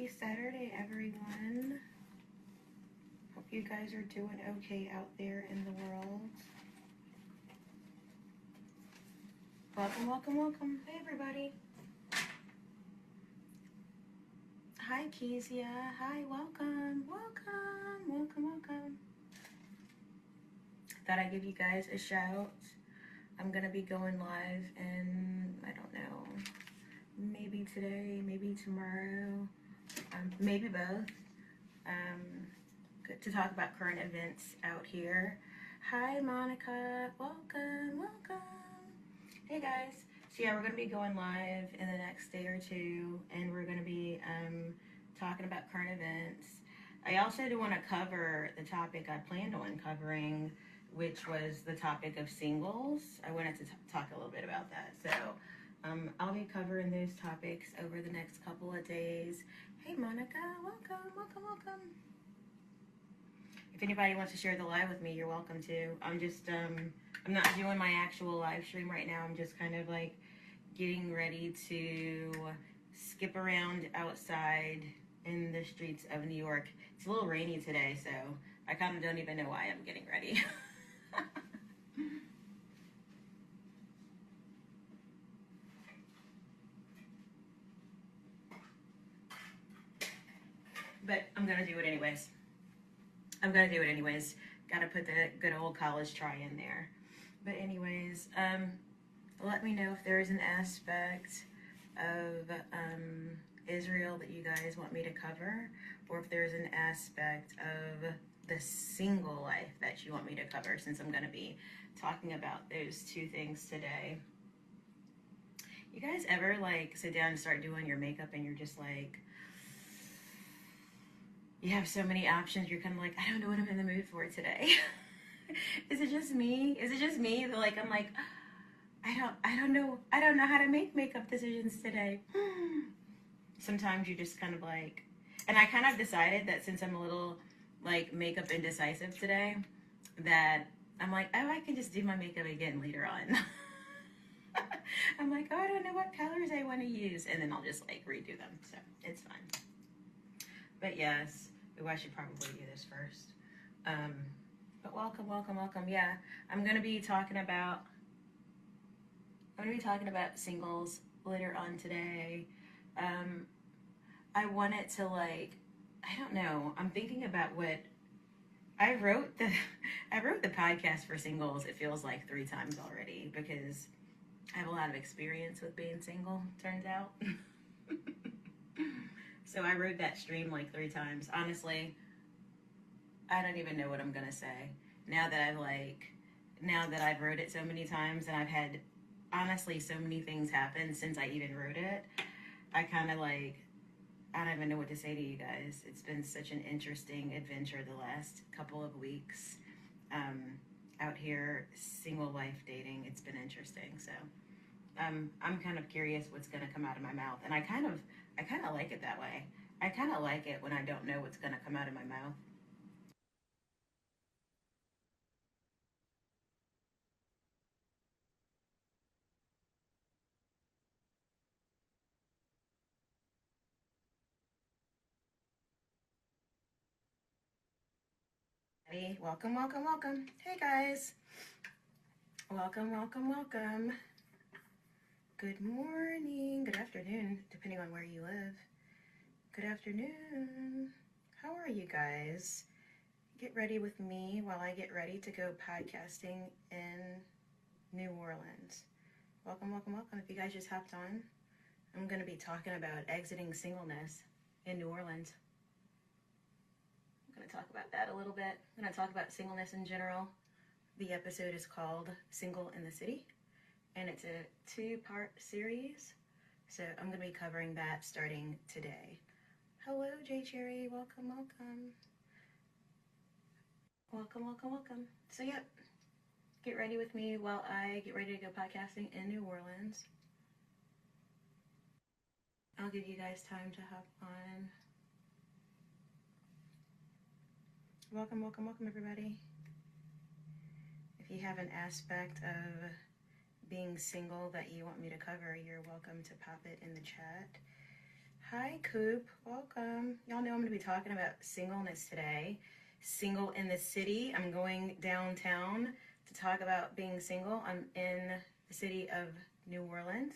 Happy Saturday, everyone. Hope you guys are doing okay out there in the world. Welcome, welcome, welcome. Hey, everybody. Hi, Kezia. Hi, welcome, welcome, welcome, welcome. Thought I'd give you guys a shout. I'm going to be going live in, I don't know, maybe today, maybe tomorrow, maybe both. Good to talk about current events out here. Hi, Monica. Welcome, welcome. Hey, guys. So, yeah, we're going to be going live in the next day or two, and we're going to be talking about current events. I also do want to cover the topic I planned on covering, which was the topic of singles. I wanted to talk a little bit about that. So I'll be covering those topics over the next couple of days. Hey, Monica, welcome, welcome, welcome. If anybody wants to share the live with me, you're welcome to. I'm just, I'm not doing my actual live stream right now. I'm just kind of like getting ready to skip around outside in the streets of New York. It's a little rainy today, so I kind of don't even know why I'm getting ready. But I'm gonna do it anyways. Gotta put the good old college try in there. But anyways, let me know if there is an aspect of Israel that you guys want me to cover, or if there's an aspect of the single life that you want me to cover, since I'm going to be talking about those two things today. You guys ever like sit down and start doing your makeup and you're just like, you have so many options, you're kind of like, I don't know what I'm in the mood for today. Is it just me? Is it just me that like, I'm like, I don't know how to make makeup decisions today. Sometimes you just kind of like, and I kind of decided that since I'm a little like makeup indecisive today, that I'm like, oh, I can just do my makeup again later on. I'm like, oh, I don't know what colors I want to use, and then I'll just like redo them, so it's fine. But yes, I should probably do this first. But welcome, welcome, welcome. Yeah, I'm gonna be talking about singles later on today. I wanted to like, I don't know. I'm thinking about what I wrote the podcast for singles. It feels like 3 times already because I have a lot of experience with being single. Turns out. So I wrote that stream like 3 times. Honestly, I don't even know what I'm gonna say now that I've wrote it so many times, and I've had honestly so many things happen since I even wrote it. I kind of like, I don't even know what to say to you guys. It's been such an interesting adventure the last couple of weeks out here, single life dating. It's been interesting. So I'm kind of curious what's going to come out of my mouth, and I kind of like it that way. I kind of like it when I don't know what's going to come out of my mouth. Hey, welcome, welcome, welcome. Hey guys. Welcome, welcome, welcome. Good morning, good afternoon, depending on where you live. Good afternoon. How are you guys? Get ready with me while I get ready to go podcasting in New Orleans. Welcome, welcome, welcome. If you guys just hopped on, I'm going to be talking about exiting singleness in New Orleans. I'm going to talk about that a little bit. I'm going to talk about singleness in general. The episode is called Single in the City, and it's a 2-part series. So I'm going to be covering that starting today. Hello, J Cherry. Welcome, welcome. Welcome, welcome, welcome. So, yep. Get ready with me while I get ready to go podcasting in New Orleans. I'll give you guys time to hop on. Welcome, welcome, welcome, everybody. If you have an aspect of being single that you want me to cover, you're welcome to pop it in the chat. Hi, Coop. Welcome. Y'all know I'm going to be talking about singleness today. Single in the city. I'm going downtown to talk about being single. I'm in the city of New Orleans,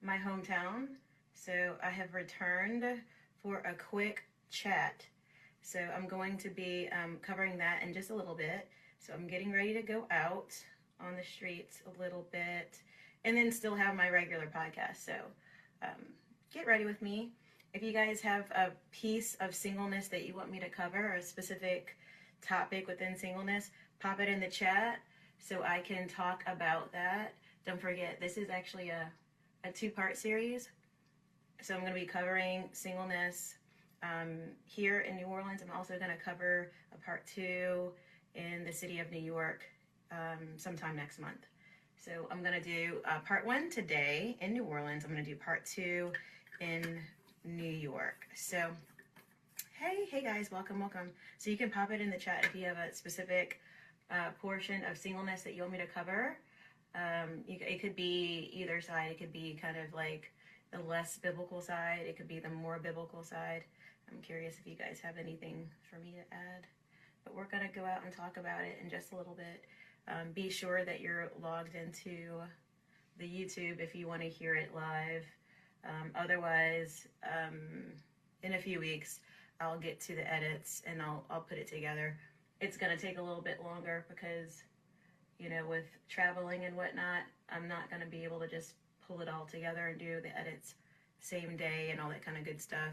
my hometown. So I have returned for a quick chat. So I'm going to be covering that in just a little bit. So I'm getting ready to go out on the streets a little bit and then still have my regular podcast. So get ready with me. If you guys have a piece of singleness that you want me to cover, or a specific topic within singleness, pop it in the chat so I can talk about that. Don't forget, this is actually a two-part series. So I'm going to be covering singleness here in New Orleans. I'm also going to cover a part 2 in the city of New York sometime next month. So I'm going to do part 1 today in New Orleans. I'm going to do part 2 in New York. So hey guys, welcome. So you can pop it in the chat if you have a specific portion of singleness that you want me to cover. It could be either side. It could be kind of like the less biblical side. It could be the more biblical side. I'm curious if you guys have anything for me to add. But we're going to go out and talk about it in just a little bit. Be sure that you're logged into the YouTube if you want to hear it live. Otherwise, in a few weeks, I'll get to the edits and I'll put it together. It's going to take a little bit longer because, you know, with traveling and whatnot, I'm not going to be able to just pull it all together and do the edits same day and all that kind of good stuff.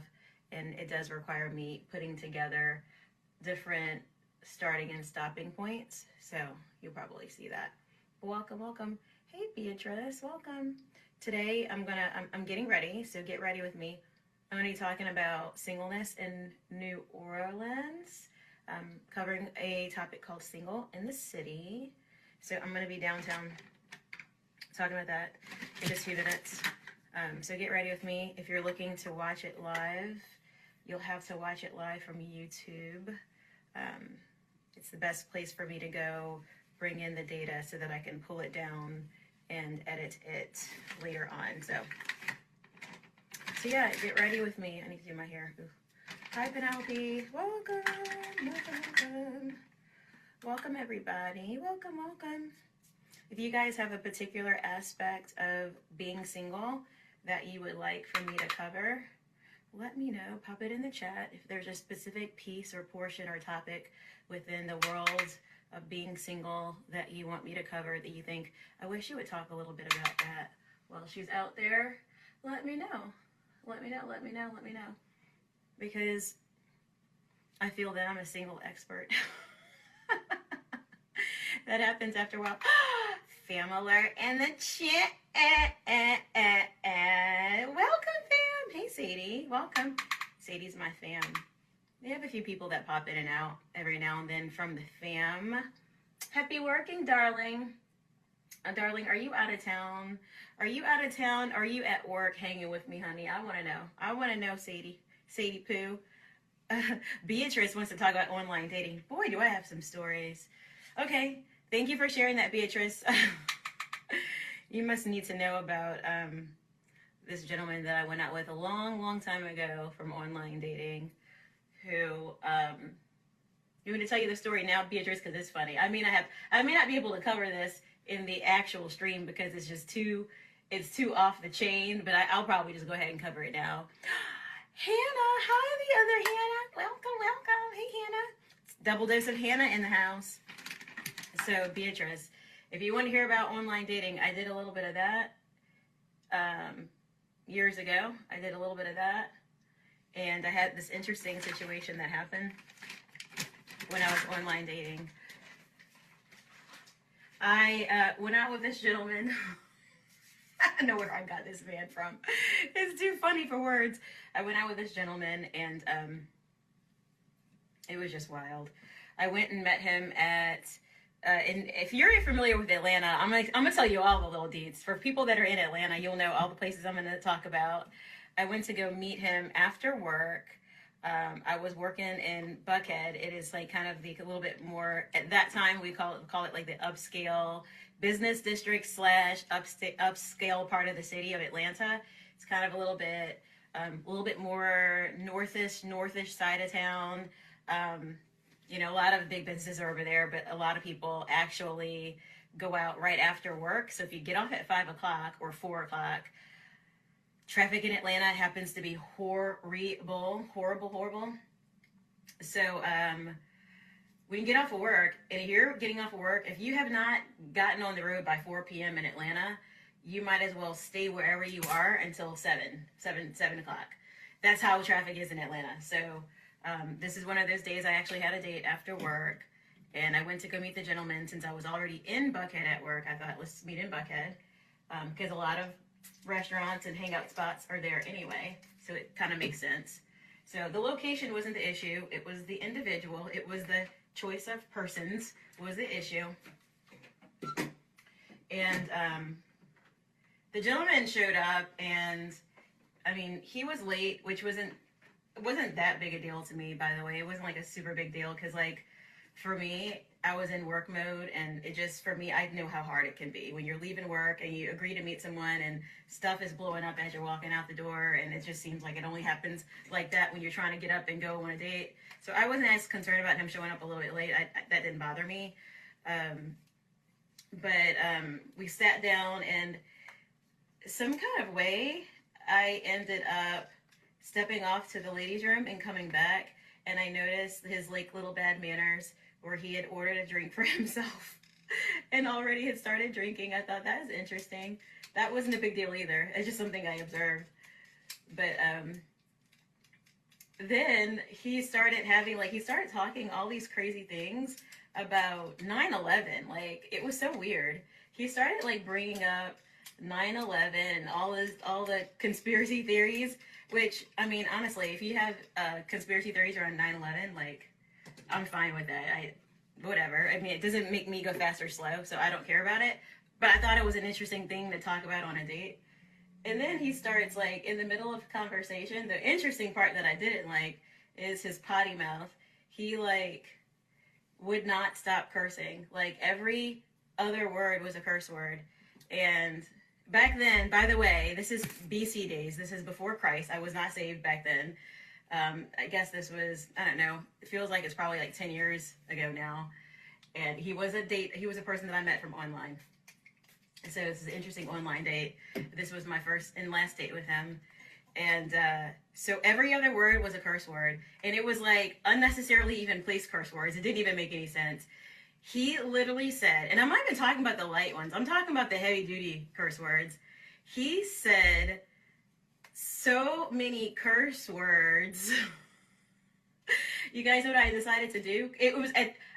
And it does require me putting together different starting and stopping points. So you'll probably see that. Welcome. Hey, Beatrice, welcome. Today I'm getting ready, so get ready with me. I'm going to be talking about singleness in New Orleans, covering a topic called single in the city. So I'm going to be downtown talking about that in just a few minutes. So get ready with me. If you're looking to watch it live, you'll have to watch it live from YouTube. It's the best place for me to go bring in the data so that I can pull it down and edit it later on. So yeah, get ready with me. I need to do my hair. Ooh. Hi, Penelope. Welcome, everybody. Welcome. If you guys have a particular aspect of being single that you would like for me to cover, let me know. Pop it in the chat if there's a specific piece or portion or topic within the world of being single that you want me to cover, that you think, I wish you would talk a little bit about that while she's out there. Let me know. Because I feel that I'm a single expert. That happens after a while. Fam alert in the chat. Welcome, fam. Hey, Sadie. Welcome. Sadie's my fam. We have a few people that pop in and out every now and then from the fam. Happy working, darling. Darling, are you out of town? Are you at work hanging with me, honey? I want to know, Sadie. Sadie Pooh. Beatrice wants to talk about online dating. Boy, do I have some stories. Okay, thank you for sharing that, Beatrice. You must need to know about this gentleman that I went out with a long time ago from online dating, who you want to tell you the story now, Beatrice, because it's funny. I may not be able to cover this in the actual stream because it's too off the chain, but I'll probably just go ahead and cover it now. Hannah, hi, the other Hannah. Welcome. Hey, Hannah. Double dose of Hannah in the house. So, Beatrice, if you want to hear about online dating, I did a little bit of that years ago. I did a little bit of that. And I had this interesting situation that happened when I was online dating. I went out with this gentleman. I don't know where I got this man from. It's too funny for words. I went out with this gentleman, and it was just wild. I went and met him at, and if you're familiar with Atlanta, I'm gonna tell you all the little deets. For people that are in Atlanta, you'll know all the places I'm gonna talk about. I went to go meet him after work. I was working in Buckhead. It is like kind of a little bit more, at that time we call it like the upscale business district / upscale part of the city of Atlanta. It's kind of a little bit a little bit more northish side of town. You know, a lot of big businesses are over there, but a lot of people actually go out right after work. So if you get off at 5 o'clock or 4 o'clock, traffic in Atlanta happens to be horrible. So when you get off of work, and if you're getting off of work, if you have not gotten on the road by 4 p.m. in Atlanta, you might as well stay wherever you are until 7 o'clock. That's how traffic is in Atlanta. So this is one of those days I actually had a date after work, and I went to go meet the gentleman. Since I was already in Buckhead at work, I thought, let's meet in Buckhead, because a lot of restaurants and hangout spots are there anyway, so it kind of makes sense. So the location wasn't the issue, it was the individual, it was the choice of persons was the issue. And the gentleman showed up, and I mean, he was late, which wasn't that big a deal to me, by the way. It wasn't like a super big deal, because like for me, I was in work mode, and it just, for me, I know how hard it can be when you're leaving work and you agree to meet someone and stuff is blowing up as you're walking out the door, and it just seems like it only happens like that when you're trying to get up and go on a date. So I wasn't as concerned about him showing up a little bit late. That didn't bother me. But we sat down, and some kind of way I ended up stepping off to the ladies' room and coming back, and I noticed his like little bad manners where he had ordered a drink for himself and already had started drinking. I thought, that is interesting. That wasn't a big deal either. It's just something I observed. But then he started talking all these crazy things about 9/11. Like, it was so weird. He started like bringing up 9/11 and all the conspiracy theories, which, I mean, honestly, if you have conspiracy theories around 9/11, like, I'm fine with that. Whatever. I mean, it doesn't make me go fast or slow, so I don't care about it. But I thought it was an interesting thing to talk about on a date. And then he starts, like, in the middle of conversation, the interesting part that I didn't like is his potty mouth. He, like, would not stop cursing. Like, every other word was a curse word. And back then, by the way, this is BC days. This is before Christ. I was not saved back then. I guess this was, I don't know, it feels like it's probably like 10 years ago now. And he was a person that I met from online. So this is an interesting online date. This was my first and last date with him. And so every other word was a curse word. And it was like unnecessarily even placed curse words. It didn't even make any sense. He literally said, and I'm not even talking about the light ones, I'm talking about the heavy duty curse words. He said so many curse words. You guys know what I decided to do?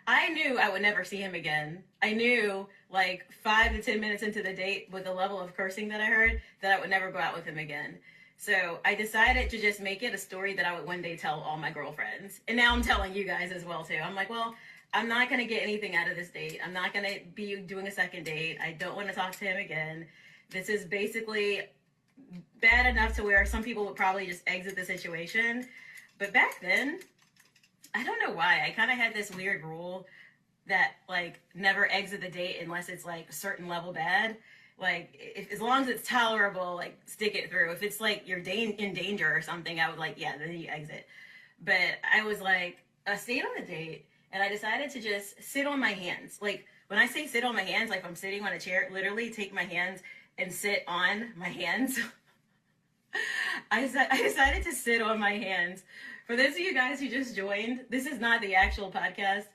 I knew I would never see him again. I knew like 5 to 10 minutes into the date, with the level of cursing that I heard, that I would never go out with him again. So I decided to just make it a story that I would one day tell all my girlfriends. And now I'm telling you guys as well too. I'm like, well, I'm not going to get anything out of this date. I'm not going to be doing a second date. I don't want to talk to him again. This is basically bad enough to where some people would probably just exit the situation. But back then, I don't know why, I kind of had this weird rule that, like, never exit the date unless it's like a certain level bad. Like, as long as it's tolerable, like, stick it through. If it's like you're in danger or something, I would like, yeah, then you exit. But I was like, I stayed on the date, and I decided to just sit on my hands. Like, when I say sit on my hands, like I'm sitting on a chair, literally take my hands and sit on my hands. I decided to sit on my hands. For those of you guys who just joined, this is not the actual podcast.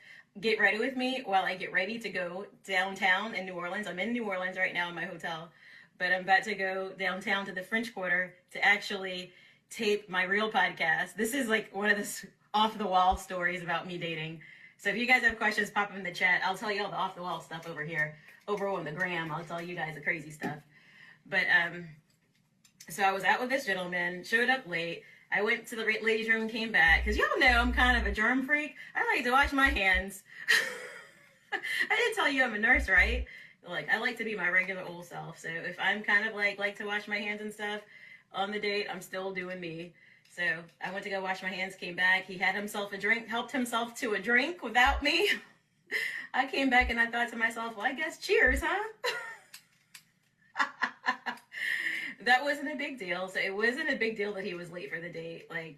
Get ready with me while I get ready to go downtown in New Orleans. I'm in New Orleans right now in my hotel, but I'm about to go downtown to the French Quarter to actually tape my real podcast. This is like one of the off-the-wall stories about me dating. So if you guys have questions, pop them in the chat. I'll tell you all the off-the-wall stuff over here. Over on the gram, I'll tell you guys the crazy stuff. But, so I was out with this gentleman, showed up late. I went to the ladies' room and came back. Because y'all know I'm kind of a germ freak. I like to wash my hands. I didn't tell you I'm a nurse, right? Like, I like to be my regular old self. So if I'm kind of like to wash my hands and stuff on the date, I'm still doing me. So I went to go wash my hands, came back. He had himself a drink, helped himself to a drink without me. I came back and I thought to myself, well, I guess cheers, huh? that wasn't a big deal. So it wasn't a big deal that he was late for the date. Like,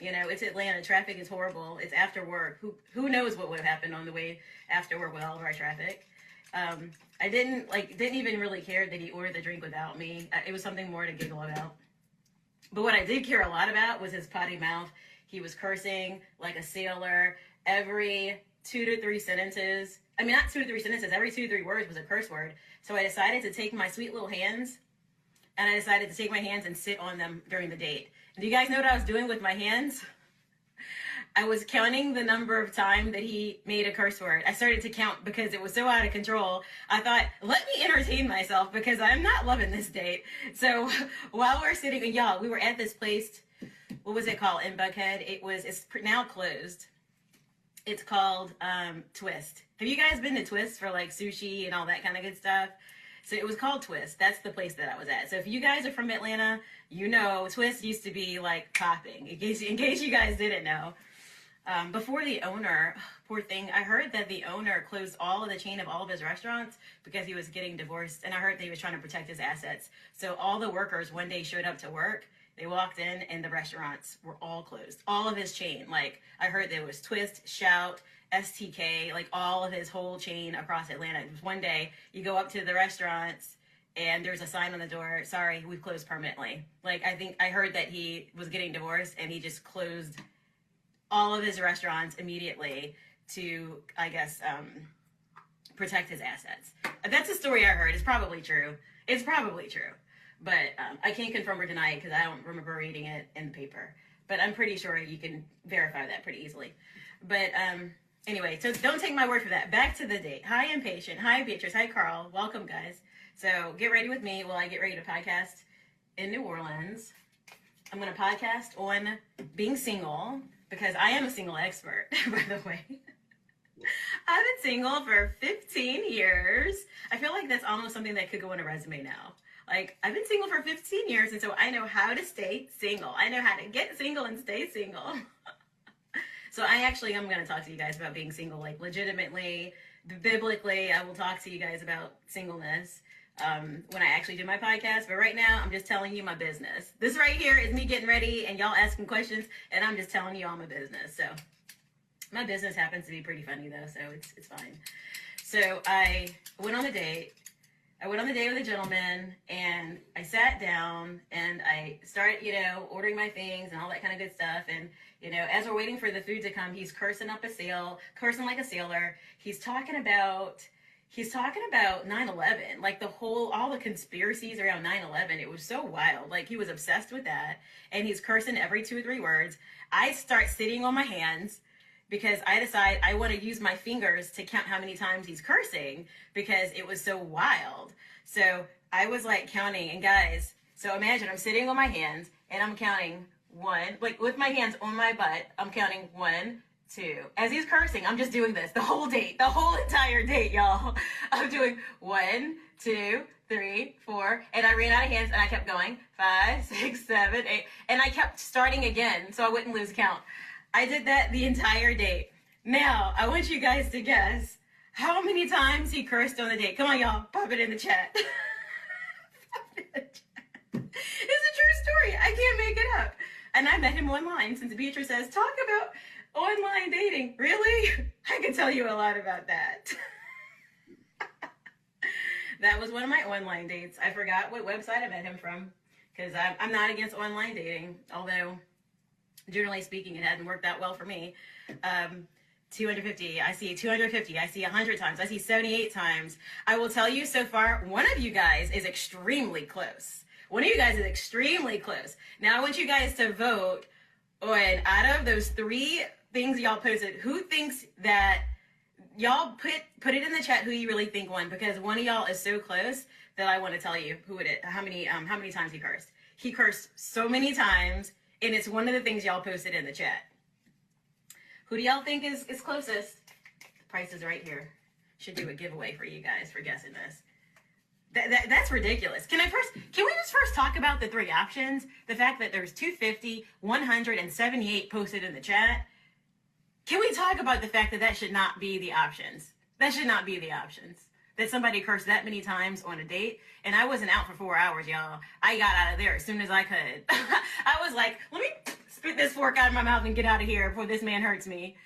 you know, it's Atlanta. Traffic is horrible. It's after work. Who knows what would have happened on the way after work with all of our traffic. I didn't even really care that he ordered the drink without me. It was something more to giggle about. But what I did care a lot about was his potty mouth. He was cursing like a sailor. Every 2 to 3 sentences, I mean, not 2 to 3 sentences, every 2 to 3 words was a curse word. So I decided to take my sweet little hands, and I decided to take my hands and sit on them during the date. And do you guys know what I was doing with my hands? I was counting the number of times that he made a curse word. I started to count because it was so out of control. I thought, let me entertain myself because I'm not loving this date. So while we're sitting, and y'all, we were at this place, what was it called in Buckhead? It's now closed. It's called Twist. Have you guys been to Twist for like sushi and all that kind of good stuff? So it was called Twist. That's the place that I was at. So if you guys are from Atlanta, you know Twist used to be like popping, in case you guys didn't know. Before the owner, poor thing, I heard that the owner closed all of the chain of all of his restaurants because he was getting divorced, and I heard that he was trying to protect his assets. So all the workers one day showed up to work, they walked in, and the restaurants were all closed. All of his chain, like I heard there was Twist, Shout, STK, like all of his whole chain across Atlanta. It was one day, you go up to the restaurants, and there's a sign on the door, sorry, we've closed permanently. Like I heard that he was getting divorced, and he just closed all of his restaurants immediately to, I guess, protect his assets. That's a story I heard. It's probably true. It's probably true. But I can't confirm or deny it because I don't remember reading it in the paper. But I'm pretty sure you can verify that pretty easily. But anyway, so don't take my word for that. Back to the date. Hi, Impatient. Hi, Beatrice. Hi, Carl. Welcome, guys. So get ready with me while I get ready to podcast in New Orleans. I'm going to podcast on being single, because I am a single expert, by the way. I've been single for 15 years. I feel like that's almost something that could go on a resume now. Like, I've been single for 15 years, and so I know how to stay single. I know how to get single and stay single. So I'm going to talk to you guys about being single, like, legitimately, biblically. I will talk to you guys about singleness when I actually do my podcast. But right now, I'm just telling you my business. This right here is me getting ready and y'all asking questions, and I'm just telling you all my business. So my business happens to be pretty funny though, so it's fine. So I went on a date. I went on the date with a gentleman, and I sat down and I started, ordering my things and all that kind of good stuff. And, as we're waiting for the food to come, he's cursing like a sailor. He's talking about 9/11, like all the conspiracies around 9/11. It was so wild. Like, he was obsessed with that, and he's cursing every 2 or 3 words. I start sitting on my hands because I decide I want to use my fingers to count how many times he's cursing because it was so wild. So I was like counting, and guys, so imagine I'm sitting on my hands and I'm counting 1, like with my hands on my butt, I'm counting 1, 2. As he's cursing, I'm just doing this the whole entire date, y'all. I'm doing 1, 2, 3, 4, and I ran out of hands, and I kept going 5, 6, 7, 8, and I kept starting again so I wouldn't lose count. I did that the entire date. Now I want you guys to guess how many times he cursed on the date. Come on, y'all, pop it in the chat. It's a true story. I can't make it up. And I met him online, since Beatrice says talk about online dating. Really? I can tell you a lot about that. That was one of my online dates. I forgot what website I met him from, because I'm not against online dating, although generally speaking it hasn't worked out well for me. 250, I see 250, I see 100 times, I see 78 times. I will tell you so far, one of you guys is extremely close. One of you guys is extremely close. Now I want you guys to vote on, out of those 3 things y'all posted, who thinks that, y'all put it in the chat who you really think won, because one of y'all is so close that I want to tell you how many times he cursed. He cursed so many times, and it's one of the things y'all posted in the chat. Who do y'all think is closest? The price is right here. Should do a giveaway for you guys for guessing this. That's ridiculous. Can we just first talk about the 3 options? The fact that there's 250, 100, and 78 posted in the chat. Can we talk about the fact that should not be the options? That should not be the options. that somebody cursed that many times on a date. And I wasn't out for 4 hours, y'all. I got out of there as soon as I could. I was like, let me spit this fork out of my mouth and get out of here before this man hurts me.